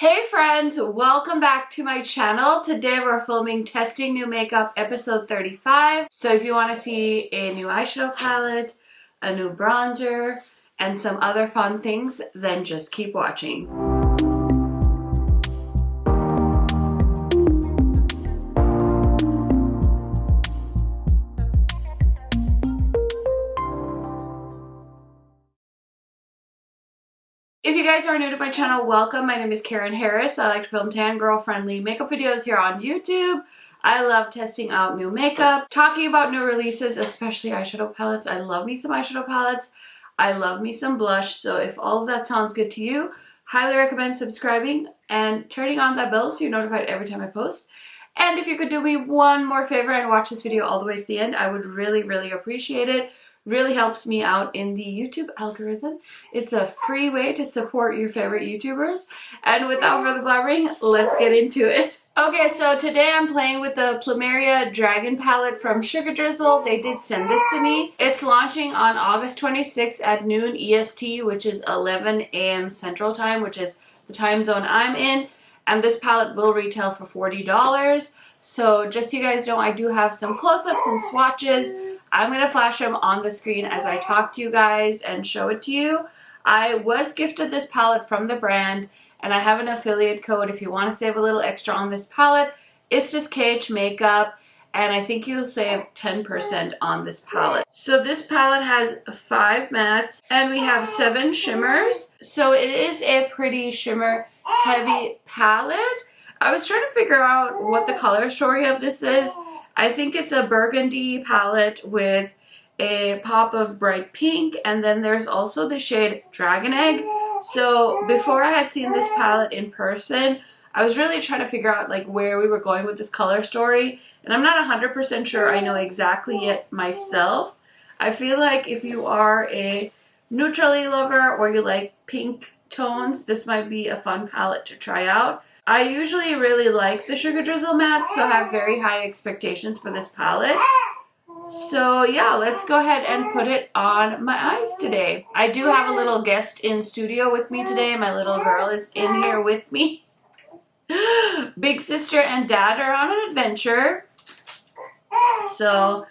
Hey friends, welcome back to my channel. Today we're filming Testing New Makeup episode 35. So if you want to see a new eyeshadow palette, a new bronzer, and some other fun things, then just keep watching. If you guys are new to my channel, welcome. My name is KARENHARRIS. I like to film tan girl-friendly makeup videos here on YouTube. I love testing out new makeup, talking about new releases, especially eyeshadow palettes. I love me some eyeshadow palettes. I love me some blush. So if all of that sounds good to you, highly recommend subscribing and turning on that bell so you're notified every time I post. And if you could do me one more favor and watch this video all the way to the end, I would really appreciate it. Really helps me out in the YouTube algorithm. It's a free way to support your favorite YouTubers. And without further blabbering, let's get into it. Okay, so today I'm playing with the Plumeria Dragon palette from Sugardrizzle. They did send this to me. It's launching on August 26th at noon EST, which is 11 a.m. Central Time, which is the time zone I'm in. And this palette will retail for $40. So just so you guys know, I do have some close-ups and swatches. I'm going to flash them on the screen as I talk to you guys and show it to you. I was gifted this palette from the brand, and I have an affiliate code if you want to save a little extra on this palette. It's just KHMAKEUP, and I think you'll save 10% on this palette. So this palette has 5 mattes, and we have 7 shimmers. So it is a pretty shimmer heavy palette. I was trying to figure out what the color story of this is. I think it's a burgundy palette with a pop of bright pink, and then there's also the shade Dragon Egg. So before I had seen this palette in person, I was really trying to figure out like where we were going with this color story, and I'm not 100% sure I know exactly yet myself. I feel like if you are a neutrally lover or you like pink tones, this might be a fun palette to try out. I usually really like the Sugardrizzle matte, so I have very high expectations for this palette. So yeah, let's go ahead and put it on my eyes today. I do have a little guest in studio with me today. My little girl is in here with me. Big sister and dad are on an adventure. So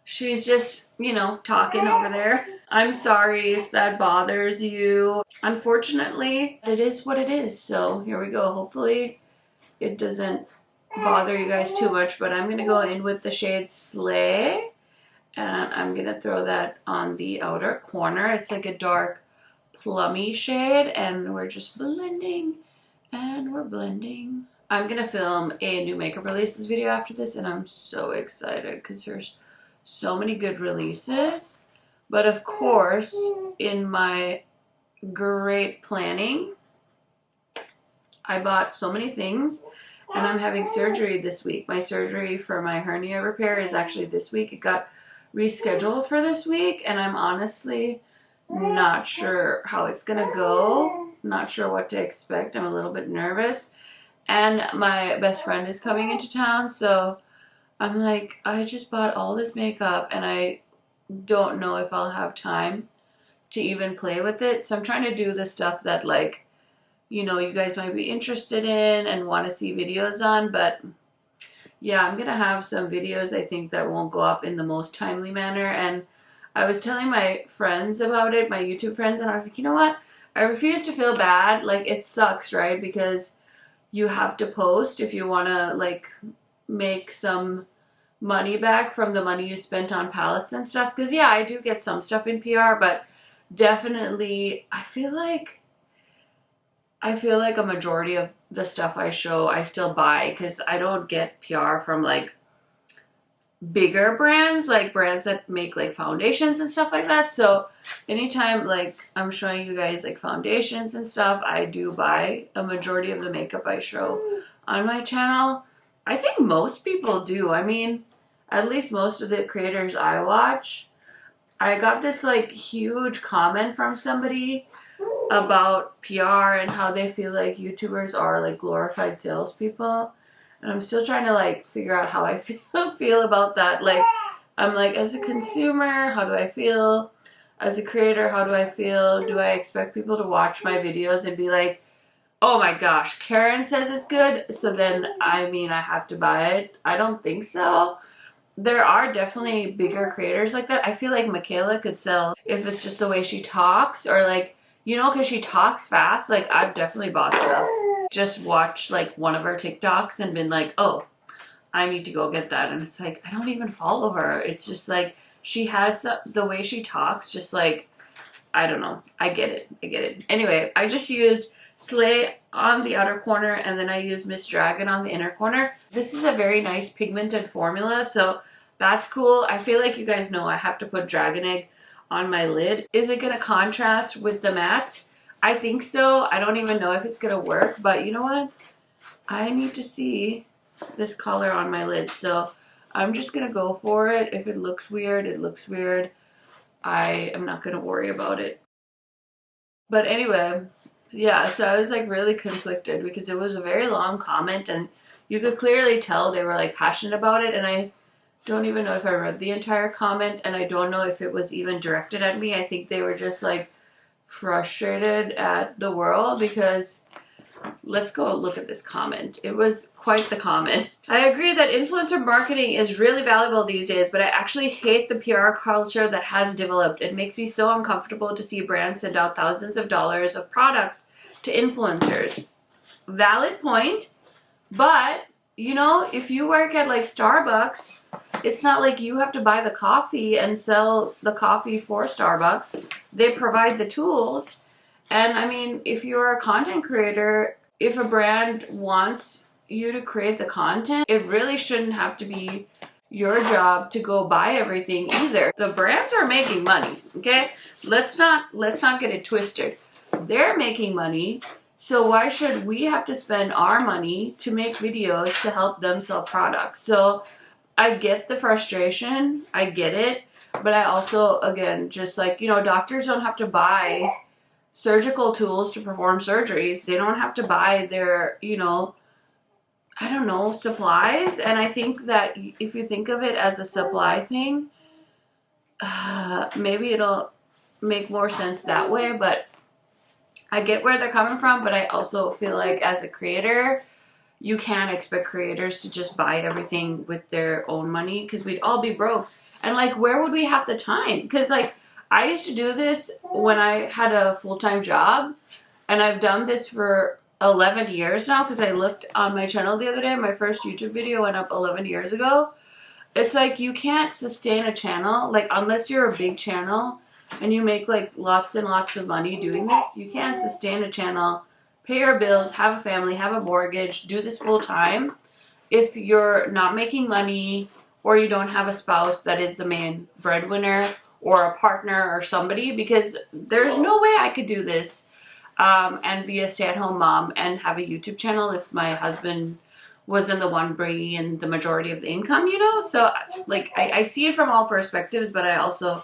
she's just, you know, talking over there. I'm sorry if that bothers you. Unfortunately, it is what it is. So here we go. Hopefully it doesn't bother you guys too much, but I'm going to go in with the shade Slay. And I'm going to throw that on the outer corner. It's like a dark plummy shade, and we're just blending and we're blending. I'm going to film a new makeup releases video after this, and I'm so excited because there's so many good releases. But of course, in my great planning, I bought so many things, and I'm having surgery this week. My surgery for my hernia repair is actually this week. It got rescheduled for this week, and I'm honestly not sure how it's gonna go. Not sure what to expect. I'm a little bit nervous. And my best friend is coming into town, so I'm like, I just bought all this makeup, and I don't know if I'll have time to even play with it. So I'm trying to do the stuff that, like, you know, you guys might be interested in and want to see videos on. But yeah, I'm gonna have some videos I think that won't go up in the most timely manner. And I was telling my friends about it, my YouTube friends, and I was like, you know what, I refuse to feel bad. Like, it sucks, right? Because you have to post if you want to like make some money back from the money you spent on palettes and stuff. Because yeah, I do get some stuff in PR, but definitely I feel like a majority of the stuff I show I still buy, because I don't get PR from like bigger brands, like brands that make like foundations and stuff like that. So anytime like I'm showing you guys like foundations and stuff, I do buy a majority of the makeup I show on my channel. I think most people do. I mean, at least most of the creators I watch. I got this like huge comment from somebody about PR and how they feel like YouTubers are like glorified salespeople. And I'm still trying to like figure out how I feel about that. Like, I'm like, as a consumer, how do I feel? As a creator, how do I feel? Do I expect people to watch my videos and be like, Oh my gosh, Karen says it's good, so then I mean I have to buy it. I don't think so. There are definitely bigger creators like that. I feel like Michaela could sell if it's just the way she talks, or like, you know, because she talks fast. Like, I've definitely bought stuff. Just watch like one of her TikToks and been like, oh, I need to go get that. And it's like, I don't even follow her. It's just like, she has the way she talks, just like, I don't know. I get it. I get it. Anyway, I just used Slay on the outer corner, and then I used Miss Dragon on the inner corner. This is a very nice pigmented formula, so that's cool. I feel like you guys know I have to put Dragon Egg on my lid. Is it going to contrast with the mattes? I think so. I don't even know if it's going to work, but you know what? I need to see this color on my lid, so I'm just going to go for it. If it looks weird, it looks weird. I am not going to worry about it. But anyway, yeah, so I was like really conflicted because it was a very long comment and you could clearly tell they were like passionate about it, and I don't even know if I read the entire comment, and I don't know if it was even directed at me. I think they were just like frustrated at the world because let's go look at this comment. It was quite the comment. I agree that influencer marketing is really valuable these days, but I actually hate the PR culture that has developed. It makes me so uncomfortable to see brands send out thousands of dollars of products to influencers. Valid point, but you know, if you work at like Starbucks, it's not like you have to buy the coffee and sell the coffee for Starbucks. They provide the tools. And I mean, if you're a content creator, if a brand wants you to create the content, it really shouldn't have to be your job to go buy everything either. The brands are making money, okay? Let's not get it twisted. They're making money, so why should we have to spend our money to make videos to help them sell products? So I get the frustration, I get it, but I also, again, just like, you know, doctors don't have to buy surgical tools to perform surgeries. They don't have to buy their, you know, I don't know, supplies. And I think that if you think of it as a supply thing, maybe it'll make more sense that way. But I get where they're coming from, but I also feel like as a creator, you can't expect creators to just buy everything with their own money, because we'd all be broke. And like, where would we have the time? Because like, I used to do this when I had a full-time job, and I've done this for 11 years now, because I looked on my channel the other day. My first YouTube video went up 11 years ago. It's like, you can't sustain a channel, like, unless you're a big channel and you make like lots and lots of money doing this. You can't sustain a channel, pay your bills, have a family, have a mortgage, do this full-time if you're not making money, or you don't have a spouse that is the main breadwinner, or a partner or somebody, because there's no way I could do this and be a stay-at-home mom and have a YouTube channel if my husband wasn't the one bringing in the majority of the income, you know? So like, I see it from all perspectives, but I also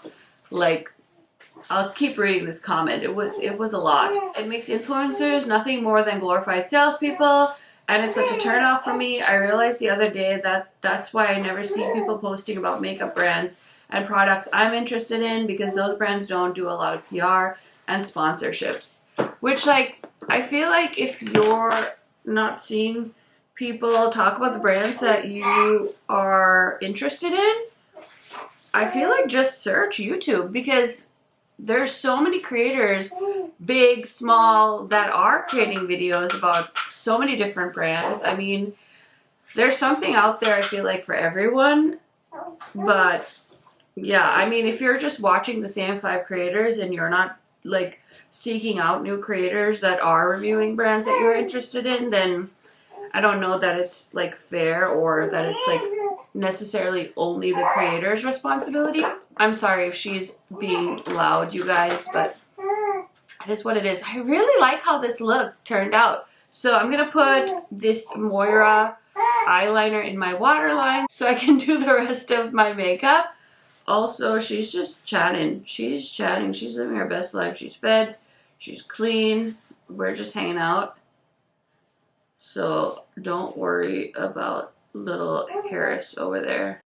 like, I'll keep reading this comment. It was a lot. It makes influencers nothing more than glorified salespeople, and it's such a turnoff for me. I realized the other day that that's why I never see people posting about makeup brands and products I'm interested in, because those brands don't do a lot of PR and sponsorships. Which, like, I feel like if you're not seeing people talk about the brands that you are interested in, I feel like just search YouTube, because there's so many creators, big, small, that are creating videos about so many different brands. I mean, there's something out there, I feel like, for everyone. But yeah, I mean, if you're just watching the same 5 creators and you're not like seeking out new creators that are reviewing brands that you're interested in, then I don't know that it's like fair, or that it's like necessarily only the creator's responsibility. I'm sorry if she's being loud, you guys, but it is what it is. I really like how this look turned out. So I'm gonna put this Moira eyeliner in my waterline so I can do the rest of my makeup. Also, she's just chatting. She's chatting. She's living her best life. She's fed. She's clean. We're just hanging out. So don't worry about little Harris over there.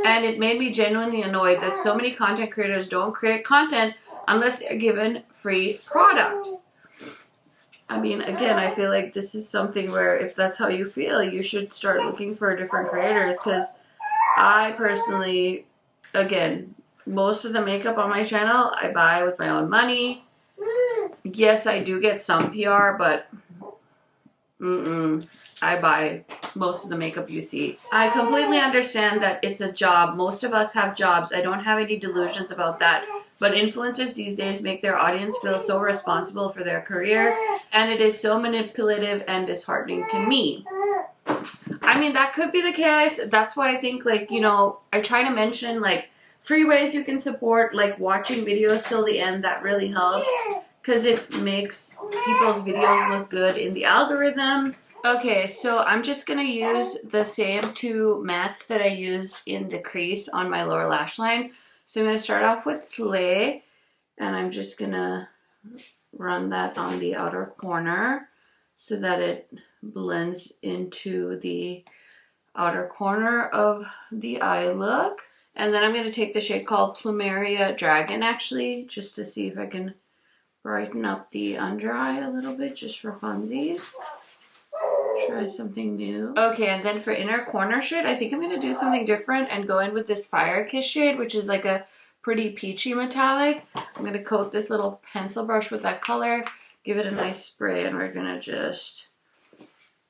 And it made me genuinely annoyed that so many content creators don't create content unless they're given free product. I mean, again, I feel like this is something where if that's how you feel, you should start looking for different creators, because I personally, again, most of the makeup on my channel, I buy with my own money. Yes, I do get some PR, but I buy most of the makeup you see. I completely understand that it's a job. Most of us have jobs. I don't have any delusions about that. But influencers these days make their audience feel so responsible for their career, and it is so manipulative and disheartening to me. I mean, that could be the case. That's why I think, like, you know, I try to mention, like, free ways you can support, like watching videos till the end. That really helps, because it makes people's videos look good in the algorithm. Okay, so I'm just going to use the same two mattes that I used in the crease on my lower lash line. So I'm going to start off with Slay, and I'm just going to run that on the outer corner so that it blends into the outer corner of the eye look. And then I'm going to take the shade called Plumeria Dragon, actually, just to see if I can brighten up the under eye a little bit, just for funsies. Try something new. Okay, and then for inner corner shade, I think I'm going to do something different and go in with this Fire Kiss shade, which is like a pretty peachy metallic. I'm going to coat this little pencil brush with that color, give it a nice spray, and we're going to just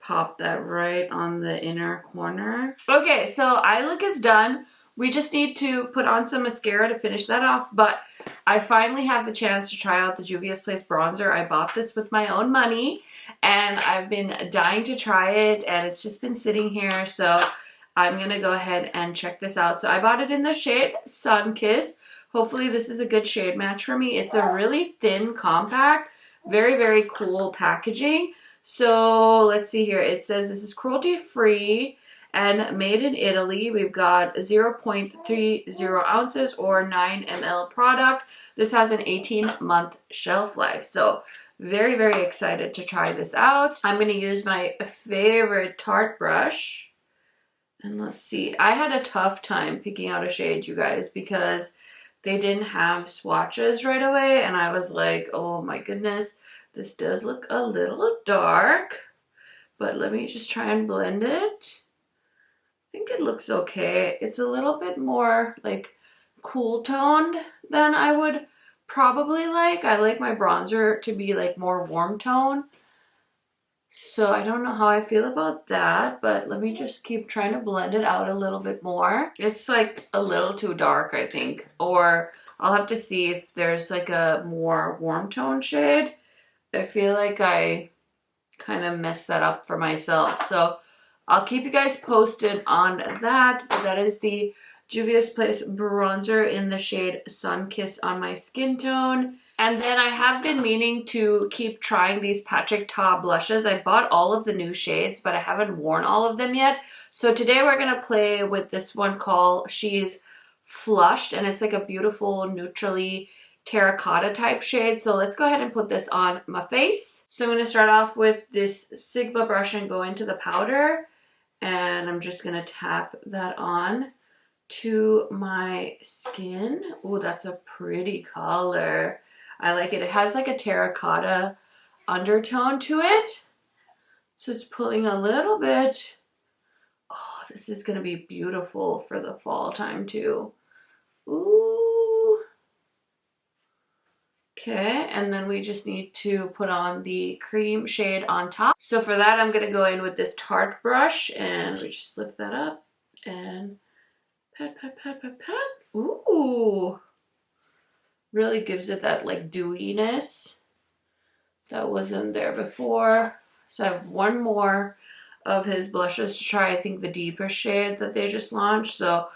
pop that right on the inner corner. Okay, so eye look is done. We just need to put on some mascara to finish that off, but I finally have the chance to try out the Juvias Place bronzer. I bought this with my own money, and I've been dying to try it, and it's just been sitting here, so I'm going to go ahead and check this out. So I bought it in the shade Sun Kiss. Hopefully this is a good shade match for me. It's a really thin compact, very, very cool packaging. So let's see here. It says this is cruelty-free and made in Italy. We've got 0.30 ounces or 9 ml product. This has an 18-month shelf life. So very, very excited to try this out. I'm going to use my favorite Tarte brush. And let's see. I had a tough time picking out a shade, you guys, because they didn't have swatches right away. And I was like, oh my goodness, this does look a little dark. But let me just try and blend it. I think it looks okay. It's a little bit more like cool toned than I would probably like. I like my bronzer to be like more warm tone. So I don't know how I feel about that, but let me just keep trying to blend it out a little bit more. It's like a little too dark, I think, or I'll have to see if there's like a more warm tone shade. I feel like I kind of messed that up for myself. So I'll keep you guys posted on that. But that is the Juvias Place bronzer in the shade Sun Kiss on my skin tone. And then I have been meaning to keep trying these Patrick Ta blushes. I bought all of the new shades, but I haven't worn all of them yet. So today we're going to play with this one called She's Flushed, and it's like a beautiful neutrally terracotta type shade. So let's go ahead and put this on my face. So I'm going to start off with this Sigma brush and go into the powder. And I'm just going to tap that on to my skin. Oh, that's a pretty color. I like it. It has like a terracotta undertone to it. So it's pulling a little bit. Oh, this is going to be beautiful for the fall time too. Ooh. Okay, and then we just need to put on the cream shade on top. So for that, I'm going to go in with this Tarte brush, and we just lift that up and pat, pat, pat, pat, pat. Ooh. Really gives it that like dewiness that wasn't there before. So I have one more of his blushes to try. I think the deeper shade that they just launched. So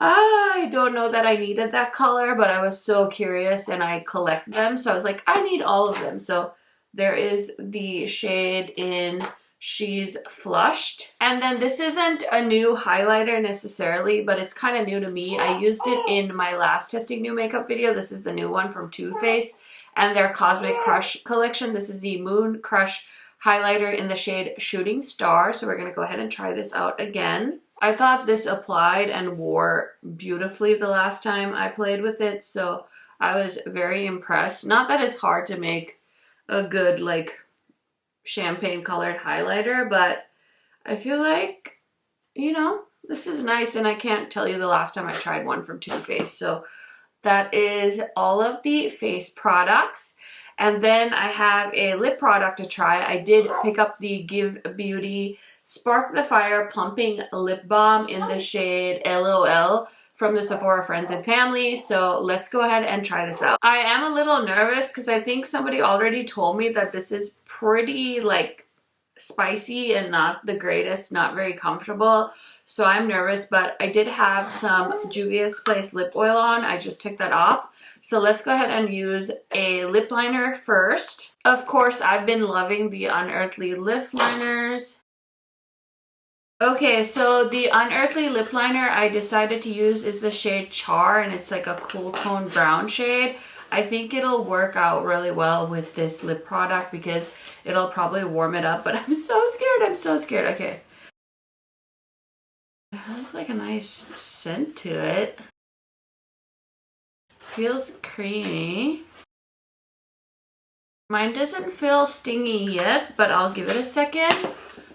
I don't know that I needed that color, but I was so curious and I collect them. So I was like, I need all of them. So there is the shade in She's Flushed. And then this isn't a new highlighter necessarily, but it's kind of new to me. I used it in my last testing new makeup video. This is the new one from Too Faced and their Cosmic Crush collection. This is the Moon Crush highlighter in the shade Shooting Star. So we're going to go ahead and try this out again. I thought this applied and wore beautifully the last time I played with it, so I was very impressed. Not that it's hard to make a good like champagne colored highlighter, but I feel like, you know, this is nice, and I can't tell you the last time I tried one from Too Faced. So that is all of the face products. And then I have a lip product to try. I did pick up the Give Beauty Spark the Fire Plumping Lip Balm in the shade LOL from the Sephora Friends and Family. So let's go ahead and try this out. I am a little nervous because I think somebody already told me that this is pretty like spicy and not the greatest, not very comfortable. So I'm nervous, but I did have some Juvia's Place lip oil on. I just took that off. So let's go ahead and use a lip liner first. Of course, I've been loving the Unearthly lip liners. Okay, so the Unearthly lip liner I decided to use is the shade Char, and it's like a cool tone brown shade. I think it'll work out really well with this lip product because it'll probably warm it up, but I'm so scared. I'm so scared. Okay. It has like a nice scent to it. Feels creamy. Mine doesn't feel stingy yet, but I'll give it a second.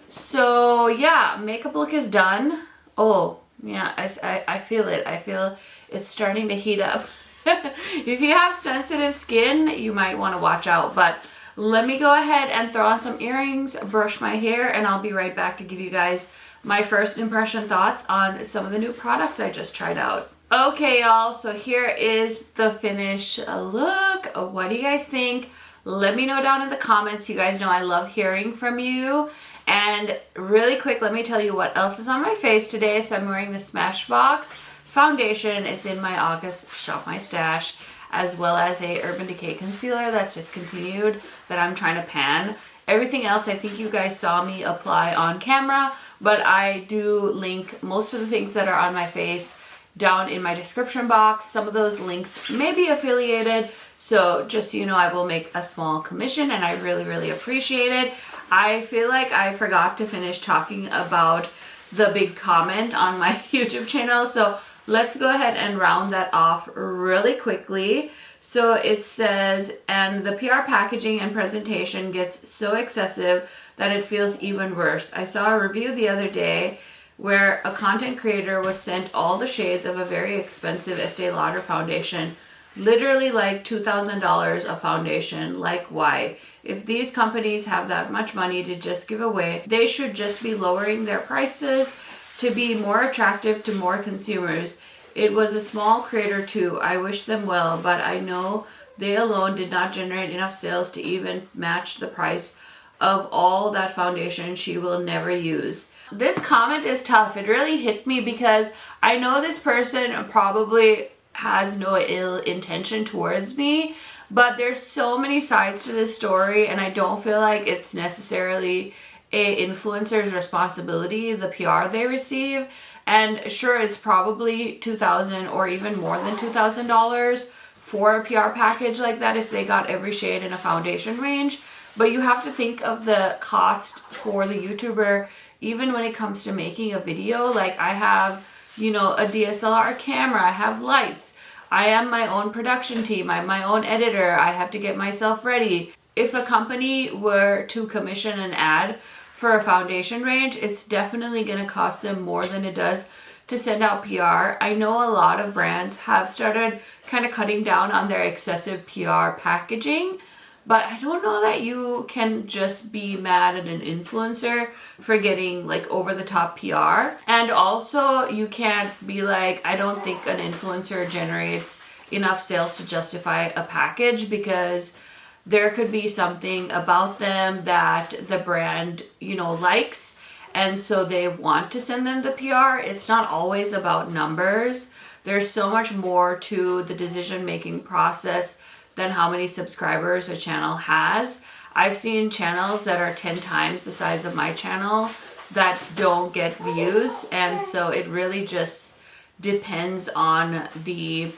So yeah, makeup look is done. Oh yeah, I feel it. I feel it's starting to heat up. If you have sensitive skin, you might want to watch out, but let me go ahead and throw on some earrings, brush my hair, and I'll be right back to give you guys my first impression thoughts on some of the new products I just tried out. Okay, y'all, so here is the finished look. What do you guys think? Let me know down in the comments. You guys know I love hearing from you. And really quick, let me tell you what else is on my face today. So I'm wearing the Smashbox foundation. It's in my August Shop My Stash, as well as a Urban Decay concealer that's discontinued that I'm trying to pan. Everything else I think you guys saw me apply on camera, but I do link most of the things that are on my face down in my description box. Some of those links may be affiliated, so just so you know, I will make a small commission, and I really, really appreciate it. I feel like I forgot to finish talking about the big comment on my YouTube channel, so let's go ahead and round that off really quickly. So it says, and the PR packaging and presentation gets so excessive that it feels even worse. I saw a review the other day where a content creator was sent all the shades of a very expensive Estee Lauder foundation, literally like $2,000 a foundation. Like, why? If these companies have that much money to just give away, they should just be lowering their prices to be more attractive to more consumers. It was a small creator too. I wish them well, but I know they alone did not generate enough sales to even match the price of all that foundation she will never use. This comment is tough. It really hit me because I know this person probably has no ill intention towards me, but there's so many sides to this story, and I don't feel like it's necessarily a influencer's responsibility, the PR they receive. And sure, it's probably $2,000 or even more than $2,000 for a PR package like that if they got every shade in a foundation range. But you have to think of the cost for the YouTuber, even when it comes to making a video. Like, I have, you know, a DSLR camera, I have lights, I am my own production team, I'm my own editor, I have to get myself ready. If a company were to commission an ad for a foundation range, it's definitely going to cost them more than it does to send out PR. I know a lot of brands have started kind of cutting down on their excessive PR packaging, but I don't know that you can just be mad at an influencer for getting like over the top PR. And also you can't be like, I don't think an influencer generates enough sales to justify a package, because there could be something about them that the brand, you know, likes, and so they want to send them the PR. It's not always about numbers. There's so much more to the decision-making process than how many subscribers a channel has. I've seen channels that are 10 times the size of my channel that don't get views, and so it really just depends on the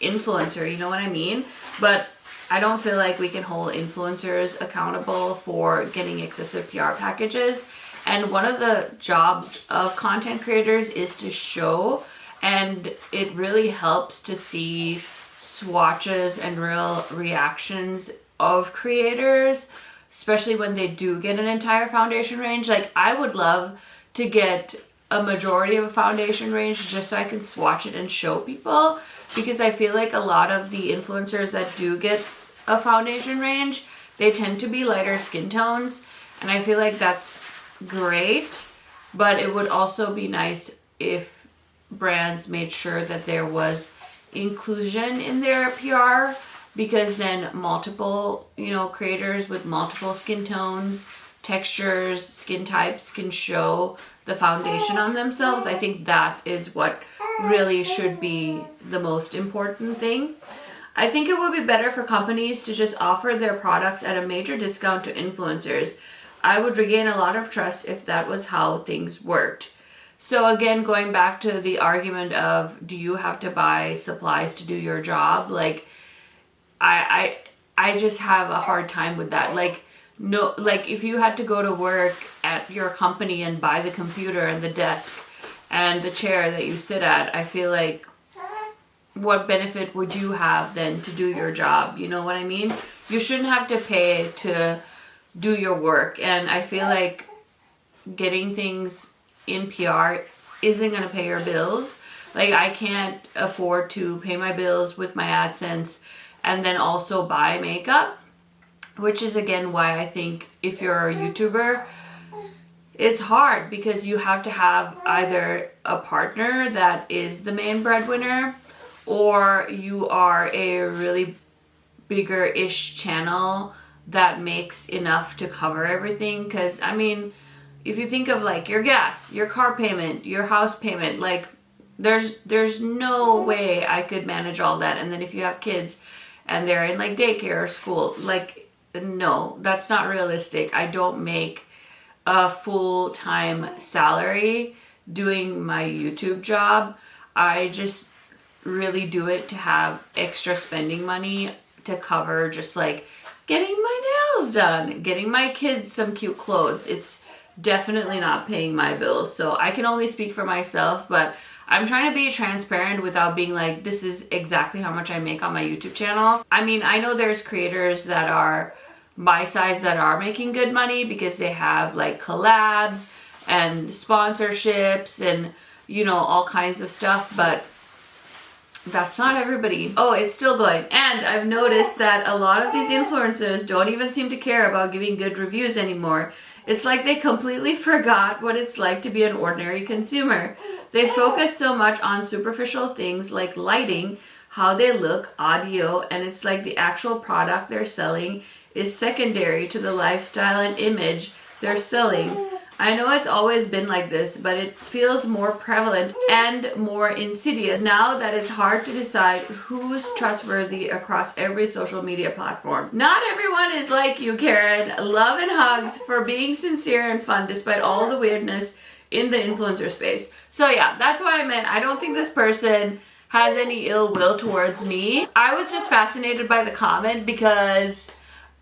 influencer, you know what I mean? But I don't feel like we can hold influencers accountable for getting excessive PR packages. And one of the jobs of content creators is to show, and it really helps to see swatches and real reactions of creators, especially when they do get an entire foundation range. Like, I would love to get a majority of a foundation range just so I can swatch it and show people, because I feel like a lot of the influencers that do get a foundation range, they tend to be lighter skin tones, and I feel like that's great, but it would also be nice if brands made sure that there was inclusion in their PR, because then multiple, you know, creators with multiple skin tones, textures, skin types can show the foundation on themselves. I think that is what really should be the most important thing. I think it would be better for companies to just offer their products at a major discount to influencers. I would regain a lot of trust if that was how things worked. So again, going back to the argument of, do you have to buy supplies to do your job? Like, I just have a hard time with that. Like, no, like if you had to go to work at your company and buy the computer and the desk and the chair that you sit at, I feel like, what benefit would you have then to do your job? You know what I mean? You shouldn't have to pay to do your work. And I feel like getting things in PR isn't going to pay your bills. Like, I can't afford to pay my bills with my AdSense and then also buy makeup, which is again why I think if you're a YouTuber, it's hard, because you have to have either a partner that is the main breadwinner, or you are a really bigger-ish channel that makes enough to cover everything. Because, I mean, if you think of like your gas, your car payment, your house payment, like there's no way I could manage all that. And then if you have kids and they're in like daycare or school, like, no, that's not realistic. I don't make a full-time salary doing my YouTube job. I just really do it to have extra spending money to cover just like getting my nails done, getting my kids some cute clothes. It's definitely not paying my bills. So I can only speak for myself, but I'm trying to be transparent without being like, this is exactly how much I make on my YouTube channel. I mean, I know there's creators that are my size that are making good money because they have like collabs and sponsorships and, you know, all kinds of stuff, but that's not everybody. Oh, it's still going. And I've noticed that a lot of these influencers don't even seem to care about giving good reviews anymore. It's like they completely forgot what it's like to be an ordinary consumer. They focus so much on superficial things like lighting, how they look, audio, and it's like the actual product they're selling is secondary to the lifestyle and image they're selling. I know it's always been like this, but it feels more prevalent and more insidious now that it's hard to decide who's trustworthy across every social media platform. Not everyone is like you, Karen. Love and hugs for being sincere and fun despite all the weirdness in the influencer space. So yeah, that's what I meant. I don't think this person has any ill will towards me. I was just fascinated by the comment because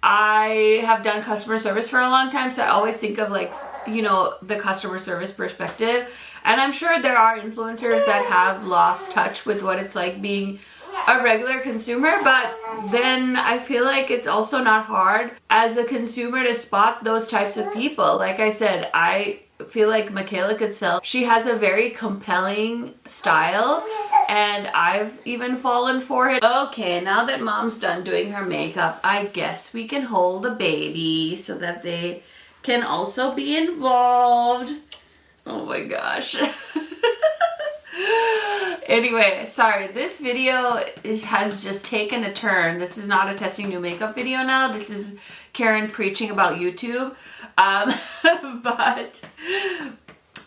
I have done customer service for a long time, so I always think of like, you know, the customer service perspective. And I'm sure there are influencers that have lost touch with what it's like being a regular consumer, but then I feel like it's also not hard as a consumer to spot those types of people. Like I said, I feel like Michaela could sell. She has a very compelling style and I've even fallen for it. Okay, now that mom's done doing her makeup, I guess we can hold the baby so that they can also be involved. Oh my gosh. Anyway, sorry, this video has just taken a turn. This is not a testing new makeup video now. This is Karen preaching about YouTube. But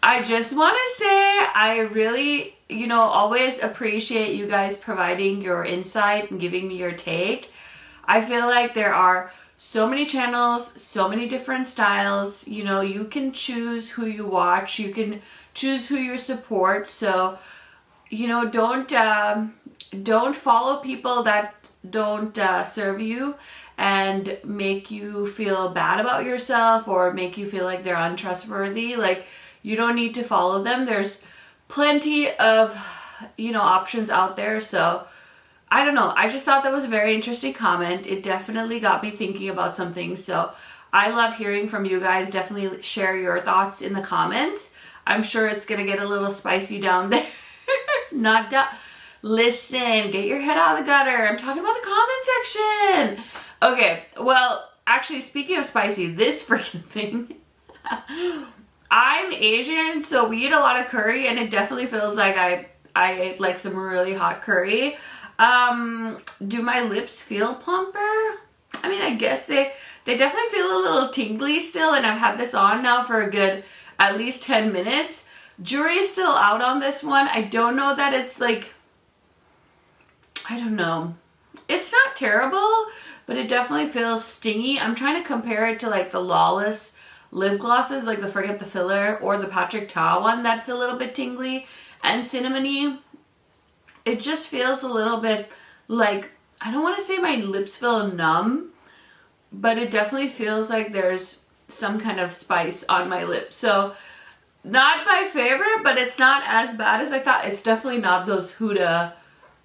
I just want to say I really, you know, always appreciate you guys providing your insight and giving me your take. I feel like there are so many channels, so many different styles. You know, you can choose who you watch. You can choose who you support. So, you know, don't follow people that don't serve you and make you feel bad about yourself or make you feel like they're untrustworthy. Like, you don't need to follow them. There's plenty of, you know, options out there. So I don't know. I just thought that was a very interesting comment. It definitely got me thinking about some things. So I love hearing from you guys. Definitely share your thoughts in the comments. I'm sure it's going to get a little spicy down there. Not down. Listen, get your head out of the gutter. I'm talking about the comment section. Okay, well, actually, speaking of spicy, this freaking thing. I'm Asian, so we eat a lot of curry, and it definitely feels like I ate like some really hot curry. Do my lips feel plumper? I mean, I guess they definitely feel a little tingly still, and I've had this on now for a good at least 10 minutes. Jury is still out on this one. I don't know that it's like, I don't know. It's not terrible, but it definitely feels stingy. I'm trying to compare it to like the Lawless lip glosses, like the Forget the Filler or the Patrick Ta one that's a little bit tingly and cinnamony. It just feels a little bit like, I don't want to say my lips feel numb, but it definitely feels like there's some kind of spice on my lips. So not my favorite, but it's not as bad as I thought. It's definitely not those Huda.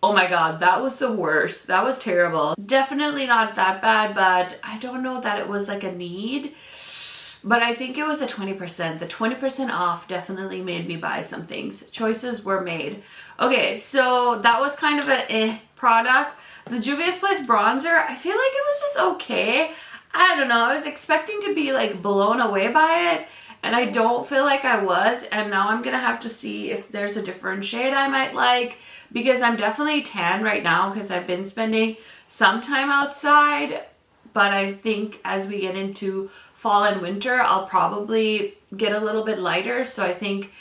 Oh my god, that was the worst. That was terrible. Definitely not that bad, but I don't know that it was like a need. But I think it was a 20%. The 20% off definitely made me buy some things. Choices were made. Okay, so that was kind of an product. The Juvias Place bronzer, I feel like it was just okay. I don't know. I was expecting to be like blown away by it, and I don't feel like I was. And now I'm going to have to see if there's a different shade I might like, because I'm definitely tan right now because I've been spending some time outside. But I think as we get into fall and winter, I'll probably get a little bit lighter. So I think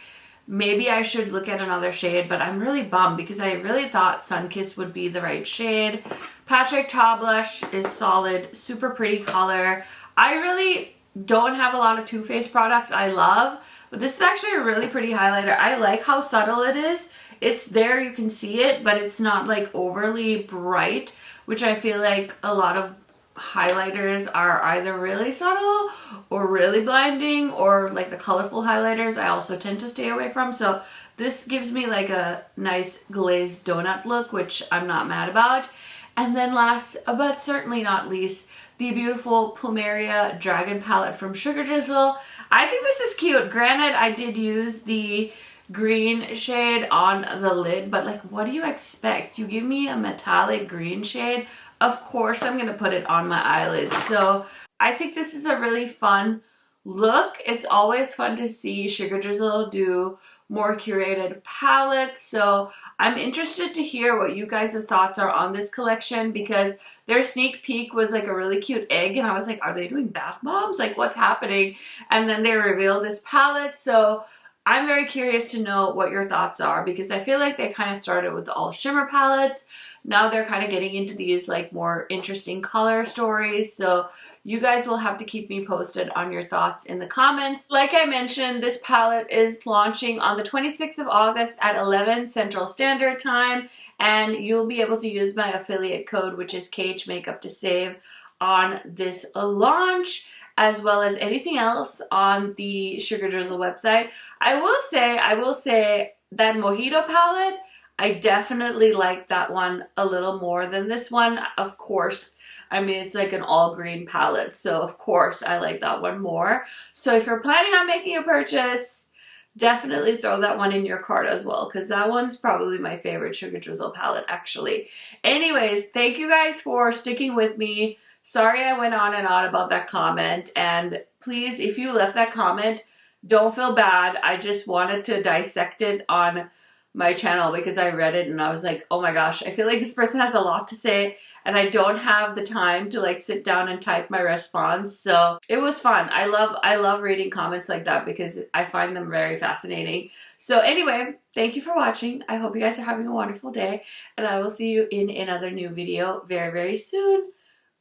maybe I should look at another shade, but I'm really bummed because I really thought Sunkissed would be the right shade. Patrick Ta blush is solid, super pretty color. I really don't have a lot of Too Faced products I love, but this is actually a really pretty highlighter. I like how subtle it is. It's there, you can see it, but it's not like overly bright, which I feel like a lot of highlighters are either really subtle or really blinding, or like the colorful highlighters I also tend to stay away from. So this gives me like a nice glazed donut look, which I'm not mad about. And then last but certainly not least, the beautiful Plumeria Dragon palette from Sugardrizzle. I think this is cute. Granted, I did use the green shade on the lid, but like, what do you expect? You give me a metallic green shade, of course I'm going to put it on my eyelids. So I think this is a really fun look. It's always fun to see Sugardrizzle do more curated palettes. So I'm interested to hear what you guys' thoughts are on this collection, because their sneak peek was like a really cute egg, and I was like, are they doing bath bombs? Like, what's happening? And then they revealed this palette. So I'm very curious to know what your thoughts are, because I feel like they kind of started with the all shimmer palettes. Now they're kind of getting into these like more interesting color stories. So you guys will have to keep me posted on your thoughts in the comments. Like I mentioned, this palette is launching on the 26th of August at 11 Central Standard Time, and you'll be able to use my affiliate code, which is KHMAKEUP, to save on this launch, as well as anything else on the Sugardrizzle website. I will say that Mojito palette, I definitely like that one a little more than this one. Of course, I mean, it's like an all green palette, so of course I like that one more. So if you're planning on making a purchase, definitely throw that one in your cart as well, because that one's probably my favorite Sugardrizzle palette, actually. Anyways, thank you guys for sticking with me. Sorry I went on and on about that comment, and please, if you left that comment, don't feel bad. I just wanted to dissect it on my channel because I read it and I was like, oh my gosh, I feel like this person has a lot to say and I don't have the time to like sit down and type my response. So it was fun. I love reading comments like that because I find them very fascinating. So anyway, thank you for watching. I hope you guys are having a wonderful day, and I will see you in another new video very, very soon.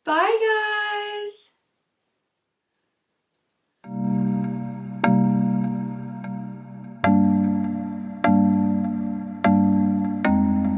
Bye guys!